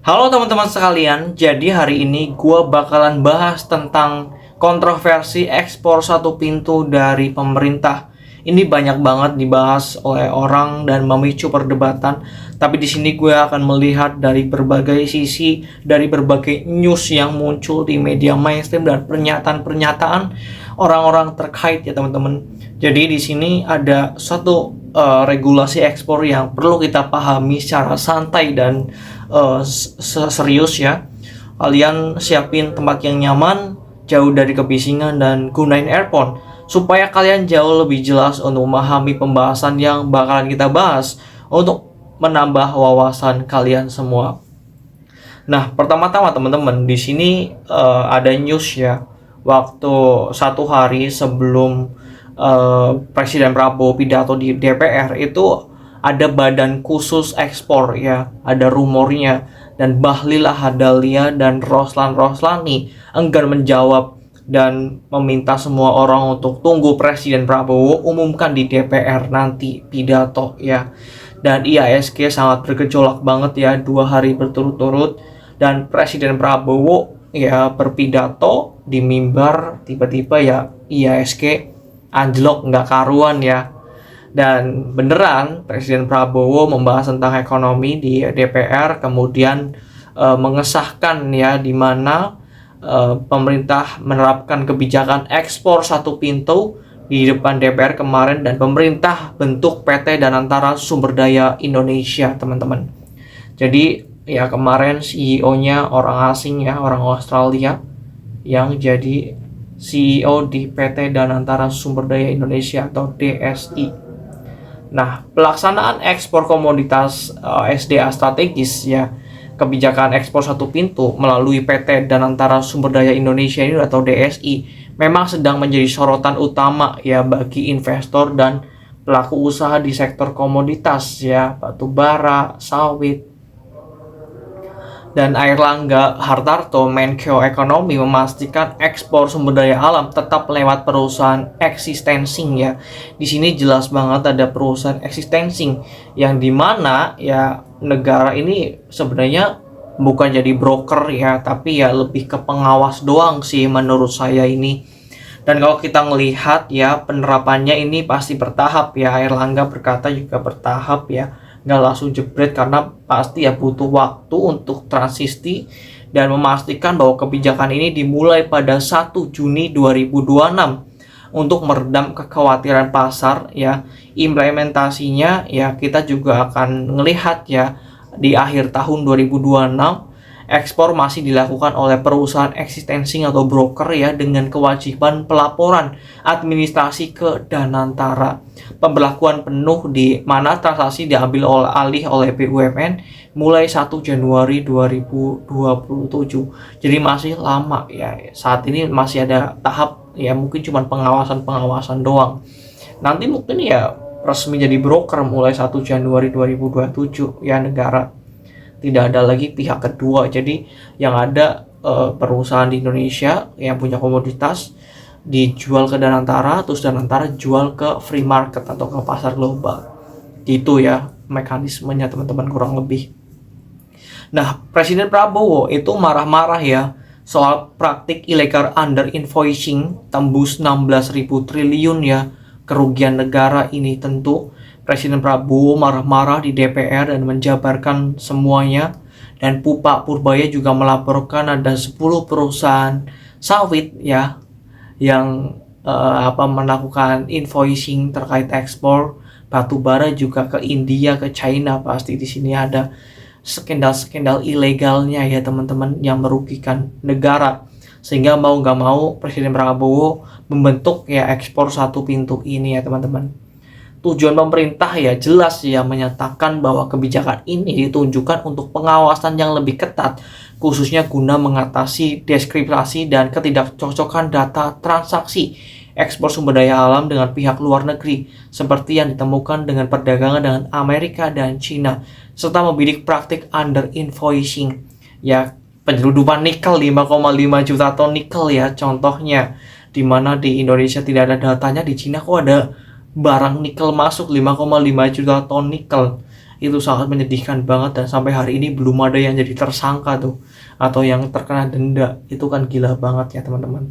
Halo teman-teman sekalian, jadi hari ini gue bakalan bahas tentang kontroversi ekspor satu pintu dari pemerintah. Ini banyak banget dibahas oleh orang dan memicu perdebatan. Tapi di sini gue akan melihat dari berbagai sisi, dari berbagai news yang muncul di media mainstream dan pernyataan-pernyataan orang-orang terkait ya teman-teman. Jadi di sini ada suatu regulasi ekspor yang perlu kita pahami secara santai dan serius ya. Kalian siapin tempat yang nyaman, jauh dari kebisingan dan gunain earphone supaya kalian jauh lebih jelas untuk memahami pembahasan yang bakalan kita bahas untuk menambah wawasan kalian semua. Nah, pertama-tama teman-teman, di sini ada news ya. Waktu satu hari sebelum Presiden Prabowo pidato di DPR itu ada badan khusus ekspor ya, ada rumornya dan Bahlil Lahadalia dan Roslan Roslani enggan menjawab dan meminta semua orang untuk tunggu Presiden Prabowo umumkan di DPR nanti pidato ya. Dan IASG sangat bergejolak banget ya, 2 hari berturut-turut dan Presiden Prabowo ya berpidato di mimbar, tiba-tiba ya IASG anjlok nggak karuan ya. Dan beneran Presiden Prabowo membahas tentang ekonomi di DPR, kemudian mengesahkan ya di mana pemerintah menerapkan kebijakan ekspor satu pintu di depan DPR kemarin, dan pemerintah bentuk PT Danantara Sumber Daya Indonesia teman-teman. Jadi ya kemarin CEO-nya orang asing ya, orang Australia yang jadi CEO di PT Danantara Sumber Daya Indonesia atau DSI. Nah, pelaksanaan ekspor komoditas SDA strategis ya, kebijakan ekspor satu pintu melalui PT Danantara Sumber Daya Indonesia ini atau DSI memang sedang menjadi sorotan utama ya bagi investor dan pelaku usaha di sektor komoditas ya, batu bara, sawit. Dan Airlangga Hartarto, Menko Ekonomi, memastikan ekspor sumber daya alam tetap lewat perusahaan existencing ya. Di sini jelas banget ada perusahaan existencing yang dimana ya negara ini sebenarnya bukan jadi broker ya, tapi ya lebih ke pengawas doang sih menurut saya ini. Dan kalau kita melihat ya penerapannya ini pasti bertahap ya, Airlangga berkata juga bertahap ya, nggak langsung jebret karena pasti ya butuh waktu untuk transisi dan memastikan bahwa kebijakan ini dimulai pada 1 Juni 2026 untuk meredam kekhawatiran pasar ya. Implementasinya ya kita juga akan melihat ya di akhir tahun 2026. Ekspor masih dilakukan oleh perusahaan existencing atau broker ya, dengan kewajiban pelaporan administrasi ke Danantara. Pemberlakuan penuh di mana transaksi diambil alih oleh BUMN mulai 1 Januari 2027. Jadi masih lama ya. Saat ini masih ada tahap ya, mungkin cuma pengawasan doang. Nanti mungkin ya resmi jadi broker mulai 1 Januari 2027 ya negara. Tidak ada lagi pihak kedua. Jadi yang ada perusahaan di Indonesia yang punya komoditas dijual ke Danantara, terus Danantara jual ke free market atau ke pasar global. Gitu ya mekanismenya teman-teman kurang lebih. Nah, Presiden Prabowo itu marah-marah ya soal praktik ilegal under invoicing tembus 16.000 triliun ya kerugian negara ini. Tentu Presiden Prabowo marah-marah di DPR dan menjabarkan semuanya. Dan Pak Purbaya juga melaporkan ada 10 perusahaan sawit ya yang melakukan invoicing terkait ekspor batu bara juga ke India, ke China. Pasti di sini ada skandal-skandal ilegalnya ya teman-teman yang merugikan negara. Sehingga mau nggak mau Presiden Prabowo membentuk ya ekspor satu pintu ini ya teman-teman. Tujuan pemerintah ya jelas ya menyatakan bahwa kebijakan ini ditunjukkan untuk pengawasan yang lebih ketat, khususnya guna mengatasi deskripsi dan ketidakcocokan data transaksi ekspor sumber daya alam dengan pihak luar negeri seperti yang ditemukan dengan perdagangan dengan Amerika dan China, serta membidik praktik under invoicing ya, penyeludupan nikel 5,5 juta ton nikel ya contohnya, di mana di Indonesia tidak ada datanya, di China kok ada barang nikel masuk 5,5 juta ton nikel. Itu sangat menyedihkan banget dan sampai hari ini belum ada yang jadi tersangka tuh atau yang terkena denda. Itu kan gila banget ya teman-teman.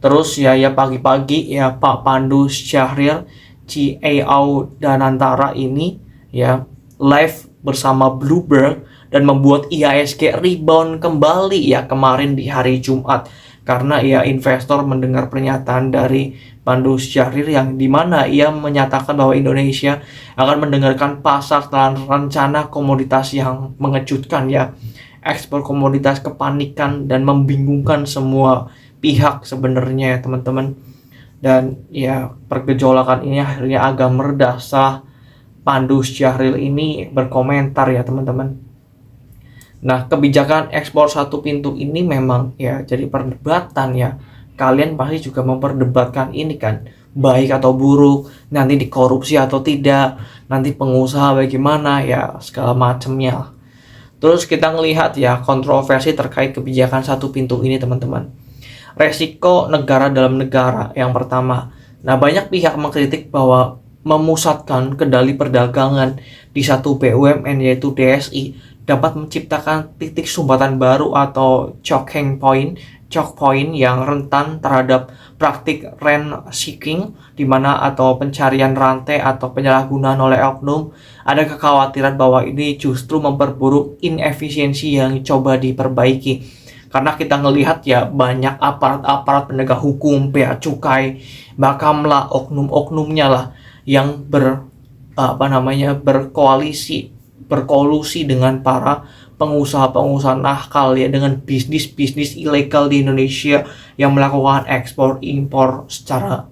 Terus ya pagi-pagi ya Pak Pandu Syahril CAO Danantara ini ya live bersama Bloomberg dan membuat IHSG rebound kembali ya kemarin di hari Jumat, karena ya investor mendengar pernyataan dari Pandu Syahril yang dimana ia menyatakan bahwa Indonesia akan mendengarkan pasar dalam rencana komoditas yang mengejutkan ya, ekspor komoditas kepanikan dan membingungkan semua pihak sebenarnya ya teman-teman. Dan ya pergejolakan ini akhirnya agak meredah setelah Pandu Syahril ini berkomentar ya teman-teman. Nah, kebijakan ekspor satu pintu ini memang ya jadi perdebatan ya. Kalian pasti juga memperdebatkan ini kan, baik atau buruk, nanti dikorupsi atau tidak, nanti pengusaha bagaimana ya, segala macamnya. Terus kita ngelihat ya kontroversi terkait kebijakan satu pintu ini teman-teman. Resiko negara dalam negara yang pertama. Nah, banyak pihak mengkritik bahwa memusatkan kendali perdagangan di satu BUMN yaitu DSI dapat menciptakan titik sumbatan baru atau choke point yang rentan terhadap praktik rent seeking di mana atau pencarian rantai atau penyalahgunaan oleh oknum. Ada kekhawatiran bahwa ini justru memperburuk inefisiensi yang coba diperbaiki. Karena kita ngelihat ya banyak aparat-aparat penegak hukum, bea cukai, Bakamla, oknum-oknumnya lah yang berkolusi dengan para pengusaha-pengusaha nakal ya, dengan bisnis-bisnis ilegal di Indonesia yang melakukan ekspor impor secara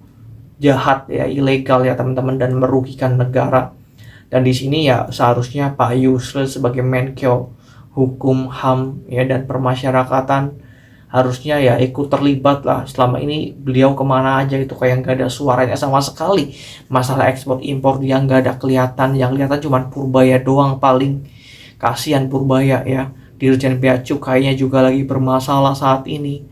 jahat ya, ilegal ya teman-teman, dan merugikan negara. Dan di sini ya seharusnya Pak Yusril sebagai Menko Hukum, HAM ya dan Permasyarakatan harusnya ya ikut terlibat lah. Selama ini beliau kemana aja itu kayak nggak ada suaranya sama sekali. Masalah ekspor impor dia nggak ada kelihatan, yang kelihatan cuma Purbaya doang paling. Kasihan Purbaya ya, Dirjen Bea Cukainya juga lagi bermasalah saat ini.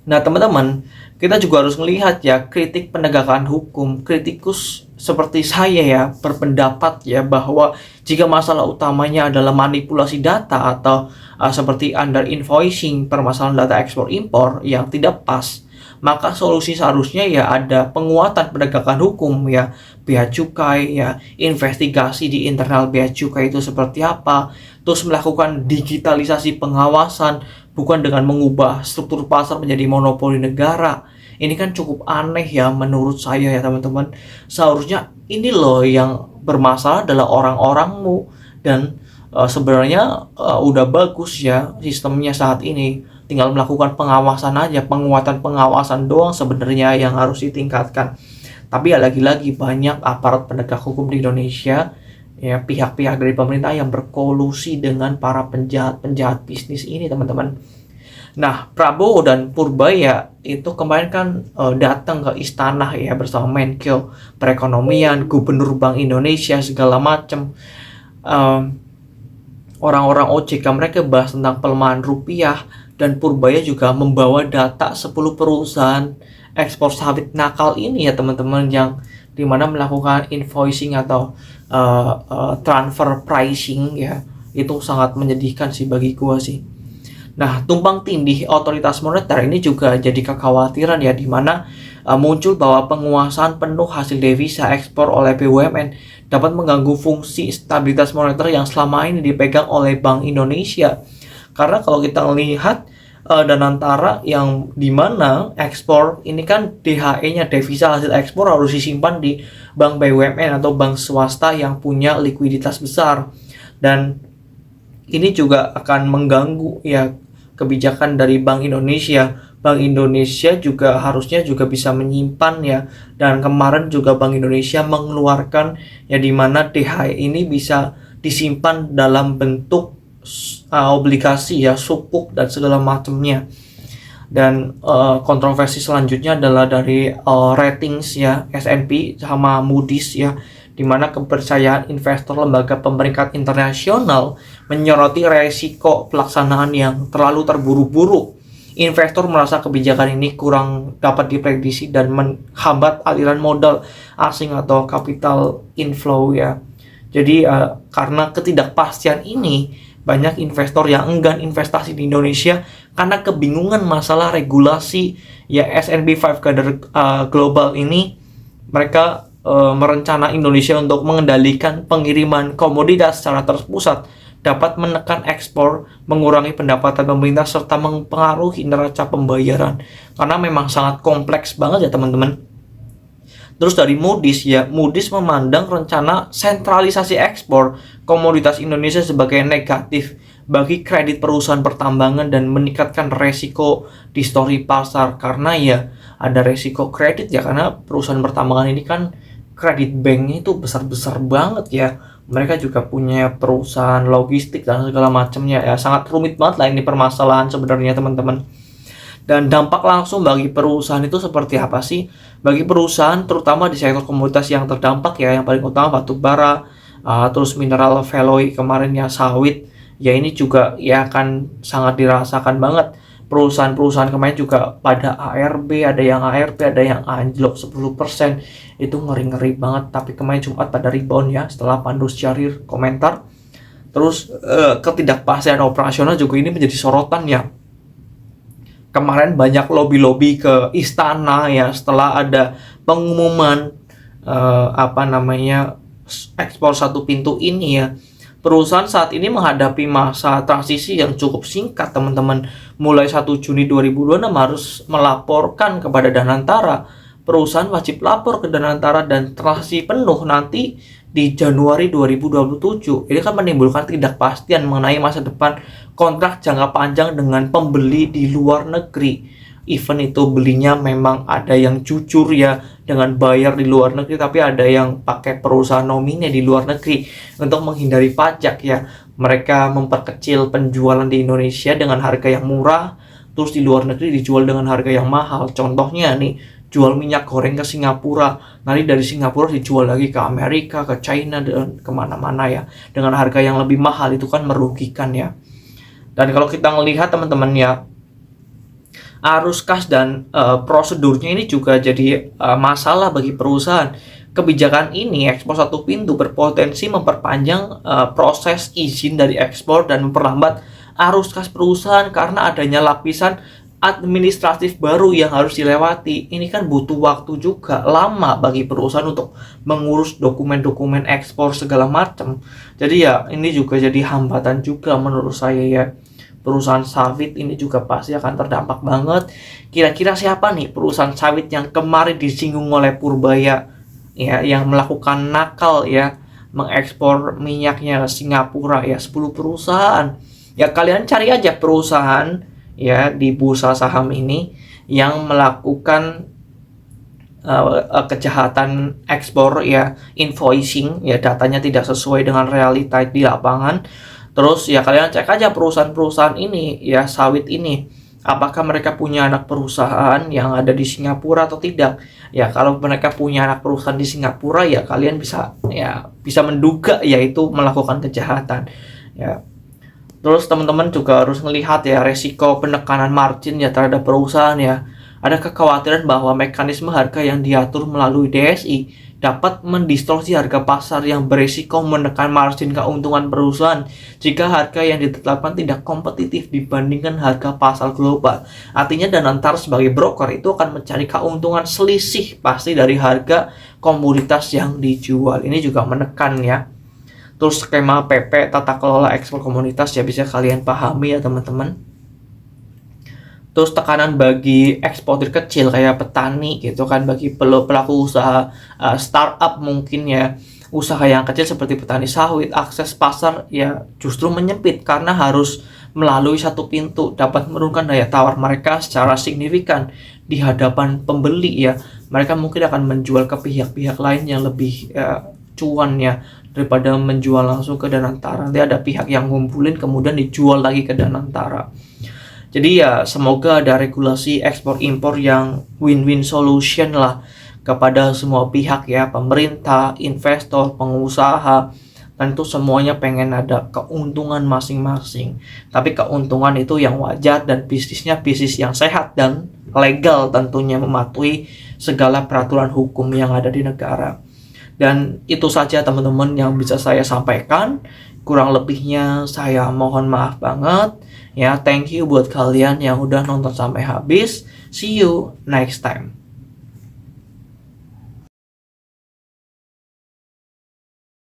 Nah teman-teman, kita juga harus melihat ya kritik penegakan hukum. Kritikus seperti saya ya berpendapat ya bahwa jika masalah utamanya adalah manipulasi data atau seperti under invoicing, permasalahan data ekspor impor yang tidak pas, maka solusi seharusnya ya ada penguatan penegakan hukum ya, bea cukai ya, investigasi di internal bea cukai itu seperti apa, terus melakukan digitalisasi pengawasan, bukan dengan mengubah struktur pasar menjadi monopoli negara. Ini kan cukup aneh ya menurut saya ya teman-teman. Seharusnya ini loh yang bermasalah adalah orang-orangmu, dan sebenarnya udah bagus ya sistemnya saat ini. Tinggal melakukan pengawasan aja, penguatan pengawasan doang sebenarnya yang harus ditingkatkan. Tapi ya lagi-lagi banyak aparat penegak hukum di Indonesia ya, pihak-pihak dari pemerintah yang berkolusi dengan para penjahat-penjahat bisnis ini teman-teman. Nah, Prabowo dan Purbaya itu kemarin kan datang ke istana ya bersama Menko Perekonomian, Gubernur Bank Indonesia, segala macam. Orang-orang OJK mereka bahas tentang pelemahan rupiah, dan Purbaya juga membawa data 10 perusahaan ekspor sawit nakal ini ya teman-teman, yang dimana melakukan invoicing atau transfer pricing ya. Itu sangat menyedihkan sih bagi gua sih. Nah, tumpang tindih otoritas moneter ini juga jadi kekhawatiran ya, di mana muncul bahwa penguasaan penuh hasil devisa ekspor oleh BUMN dapat mengganggu fungsi stabilitas moneter yang selama ini dipegang oleh Bank Indonesia. Karena kalau kita melihat Danantara yang dimana ekspor ini kan DHE-nya, devisa hasil ekspor, harus disimpan di bank BUMN atau bank swasta yang punya likuiditas besar, dan ini juga akan mengganggu ya kebijakan dari Bank Indonesia. Bank Indonesia juga harusnya juga bisa menyimpan ya, dan kemarin juga Bank Indonesia mengeluarkan ya di mana DHE ini bisa disimpan dalam bentuk obligasi ya, sukuk dan segala macamnya. Dan kontroversi selanjutnya adalah dari ratings ya, S&P sama Moody's ya, di mana kepercayaan investor lembaga pemeringkat internasional menyoroti resiko pelaksanaan yang terlalu terburu-buru. Investor merasa kebijakan ini kurang dapat diprediksi dan menghambat aliran modal asing atau capital inflow ya. Jadi karena ketidakpastian ini, banyak investor yang enggan investasi di Indonesia karena kebingungan masalah regulasi ya. S&P 500 Global ini mereka merencana Indonesia untuk mengendalikan pengiriman komoditas secara terpusat dapat menekan ekspor, mengurangi pendapatan pemerintah, serta mempengaruhi neraca pembayaran. Karena memang sangat kompleks banget ya teman-teman. Terus dari Moody's ya, Moody's memandang rencana sentralisasi ekspor komoditas Indonesia sebagai negatif bagi kredit perusahaan pertambangan dan meningkatkan resiko distorsi pasar. Karena ya ada resiko kredit ya, karena perusahaan pertambangan ini kan kredit banknya itu besar-besar banget ya. Mereka juga punya perusahaan logistik dan segala macamnya ya. Sangat rumit banget lah ini permasalahan sebenarnya teman-teman. Dan dampak langsung bagi perusahaan itu seperti apa sih? Bagi perusahaan terutama di sektor komoditas yang terdampak ya, yang paling utama batu bara, terus mineral alloy kemarin ya, sawit, ya ini juga ya akan sangat dirasakan banget. Perusahaan-perusahaan kemarin juga pada ARB, ada yang ARP, ada yang anjlok 10%. Itu ngeri-ngeri banget, tapi kemarin Jumat pada rebound ya setelah Pandu Syahrir komentar. Terus ketidakpastian operasional juga ini menjadi sorotan ya. Kemarin banyak lobby-lobby ke istana ya setelah ada pengumuman ekspor satu pintu ini ya. Perusahaan saat ini menghadapi masa transisi yang cukup singkat teman-teman. Mulai 1 Juni 2026 harus melaporkan kepada Danantara. Perusahaan wajib lapor ke Danantara dan transisi penuh nanti di Januari 2027. Ini kan menimbulkan ketidakpastian mengenai masa depan kontrak jangka panjang dengan pembeli di luar negeri. Even itu belinya memang ada yang jujur ya dengan bayar di luar negeri, tapi ada yang pakai perusahaan nomine di luar negeri untuk menghindari pajak ya. Mereka memperkecil penjualan di Indonesia dengan harga yang murah, terus di luar negeri dijual dengan harga yang mahal. Contohnya nih, jual minyak goreng ke Singapura, nanti dari Singapura dijual lagi ke Amerika, ke China, dan kemana-mana ya dengan harga yang lebih mahal. Itu kan merugikan ya. Dan kalau kita melihat teman-teman ya, arus kas dan prosedurnya ini juga jadi masalah bagi perusahaan. Kebijakan ini ekspor satu pintu berpotensi memperpanjang proses izin dari ekspor dan memperlambat arus kas perusahaan karena adanya lapisan administratif baru yang harus dilewati. Ini kan butuh waktu juga lama bagi perusahaan untuk mengurus dokumen-dokumen ekspor segala macam. Jadi ya ini juga jadi hambatan juga menurut saya ya. Perusahaan sawit ini juga pasti akan terdampak banget. Kira-kira siapa nih perusahaan sawit yang kemarin disinggung oleh Purbaya ya, yang melakukan nakal ya, mengekspor minyaknya ke Singapura ya, 10 perusahaan. Ya kalian cari aja perusahaan ya di bursa saham ini yang melakukan kejahatan ekspor ya, invoicing ya, datanya tidak sesuai dengan realita di lapangan. Terus ya kalian cek aja perusahaan-perusahaan ini ya, sawit ini, apakah mereka punya anak perusahaan yang ada di Singapura atau tidak. Ya kalau mereka punya anak perusahaan di Singapura ya kalian bisa menduga yaitu melakukan kejahatan ya. Terus teman-teman juga harus melihat ya resiko penekanan margin ya terhadap perusahaan ya. Ada kekhawatiran bahwa mekanisme harga yang diatur melalui DSI dapat mendistorsi harga pasar yang berisiko menekan margin keuntungan perusahaan jika harga yang ditetapkan tidak kompetitif dibandingkan harga pasar global. Artinya Danantara sebagai broker itu akan mencari keuntungan selisih pasti dari harga komoditas yang dijual. Ini juga menekan ya. Terus skema PP tata kelola ekspor komoditas ya bisa kalian pahami ya teman-teman. Terus tekanan bagi eksportir kecil kayak petani gitu kan, bagi pelaku usaha startup mungkin ya, usaha yang kecil seperti petani sawit, akses pasar ya justru menyempit karena harus melalui satu pintu, dapat menurunkan daya tawar mereka secara signifikan di hadapan pembeli ya. Mereka mungkin akan menjual ke pihak-pihak lain yang lebih cuan ya daripada menjual langsung ke Danantara. Nanti ada pihak yang ngumpulin kemudian dijual lagi ke Danantara. Jadi ya semoga ada regulasi ekspor impor yang win-win solution lah kepada semua pihak ya, pemerintah, investor, pengusaha, tentu semuanya pengen ada keuntungan masing-masing. Tapi keuntungan itu yang wajar dan bisnisnya bisnis yang sehat dan legal, tentunya mematuhi segala peraturan hukum yang ada di negara. Dan itu saja teman-teman yang bisa saya sampaikan. Kurang lebihnya saya mohon maaf banget. Ya, thank you buat kalian yang udah nonton sampai habis. See you next time.